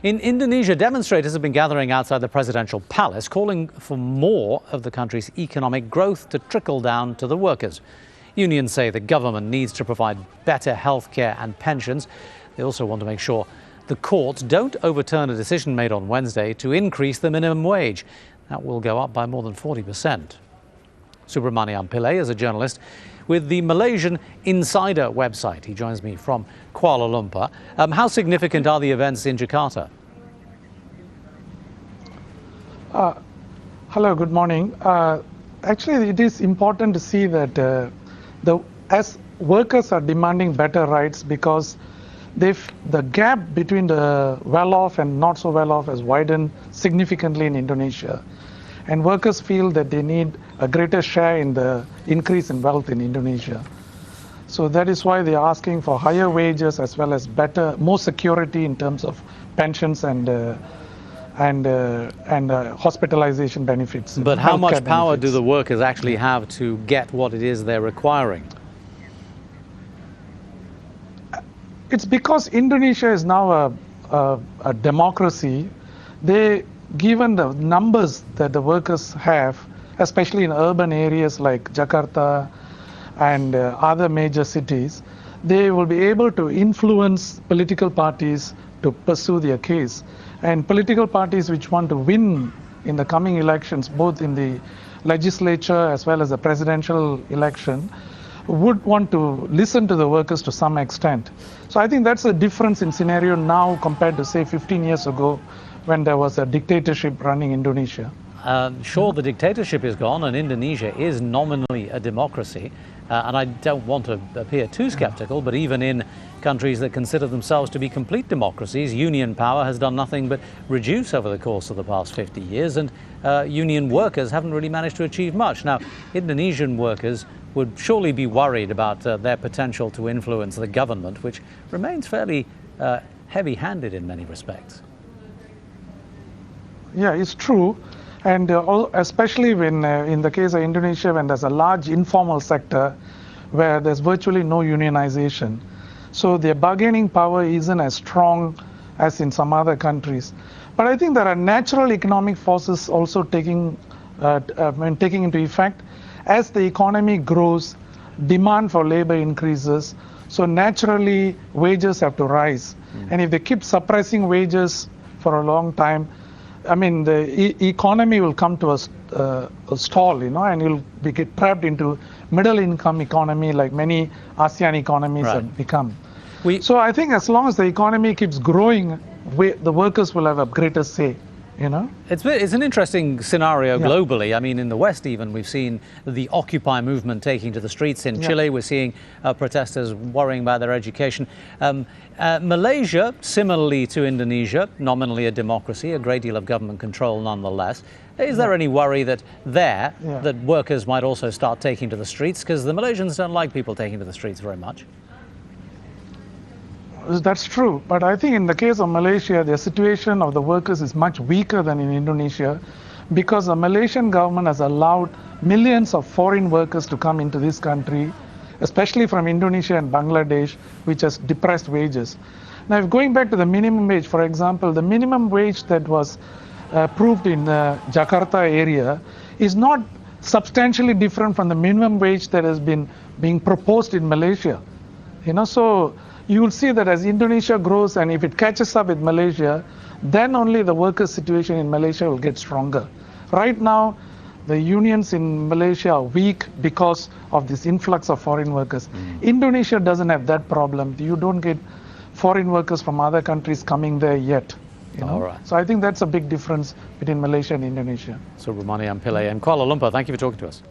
In Indonesia, demonstrators have been gathering outside the presidential palace, calling for more of the country's economic growth to trickle down to the workers. Unions say the government needs to provide better healthcare and pensions. They also want to make sure the courts don't overturn a decision made on Wednesday to increase the minimum wage. That will go up by more than 40%. Subramaniam Pillai is a journalist with the Malaysian Insider website. He joins me from Kuala Lumpur. How significant are the events in Jakarta? Hello, good morning. Actually, it is important to see that as workers are demanding better rights because the gap between the well-off and not so well-off has widened significantly in Indonesia. And workers feel that they need a greater share in the increase in wealth in Indonesia. So that is why they are asking for higher wages as well as more security in terms of pensions and hospitalization benefits. But how much power do the workers actually have to get what it is they're requiring? It's because Indonesia is now a democracy. Given the numbers that the workers have, especially in urban areas like Jakarta and other major cities, they will be able to influence political parties to pursue their case. And political parties which want to win in the coming elections, both in the legislature as well as the presidential election, would want to listen to the workers to some extent. So I think that's a difference in scenario now compared to, say, 15 years ago, when there was a dictatorship running Indonesia. Sure, the dictatorship is gone and Indonesia is nominally a democracy. And I don't want to appear too skeptical, but even in countries that consider themselves to be complete democracies, union power has done nothing but reduce over the course of the past 50 years, and union workers haven't really managed to achieve much. Now, Indonesian workers would surely be worried about their potential to influence the government, which remains fairly heavy-handed in many respects. Yeah, it's true. And especially when, in the case of Indonesia, when there's a large informal sector where there's virtually no unionization. So their bargaining power isn't as strong as in some other countries. But I think there are natural economic forces also taking into effect. As the economy grows, demand for labor increases. So naturally, wages have to rise. And if they keep suppressing wages for a long time, I mean, the economy will come to a stall, and you'll get trapped into middle-income economy like many ASEAN economies have become. So I think as long as the economy keeps growing, the workers will have a greater say. It's an interesting scenario globally. I mean, in the West even, we've seen the Occupy movement taking to the streets. In Chile, we're seeing protesters worrying about their education. Malaysia, similarly to Indonesia, nominally a democracy, a great deal of government control nonetheless. Is there any worry that that workers might also start taking to the streets? Because the Malaysians don't like people taking to the streets very much. That's true, but I think in the case of Malaysia, the situation of the workers is much weaker than in Indonesia because the Malaysian government has allowed millions of foreign workers to come into this country, especially from Indonesia and Bangladesh, which has depressed wages. Now, if going back to the minimum wage, for example, the minimum wage that was approved in the Jakarta area is not substantially different from the minimum wage that has been being proposed in Malaysia. So you will see that as Indonesia grows and if it catches up with Malaysia, then only the workers' situation in Malaysia will get stronger. Right now, the unions in Malaysia are weak because of this influx of foreign workers. Indonesia doesn't have that problem. You don't get foreign workers from other countries coming there yet. All right. So I think that's a big difference between Malaysia and Indonesia. Subramaniam Pillai in Kuala Lumpur, thank you for talking to us.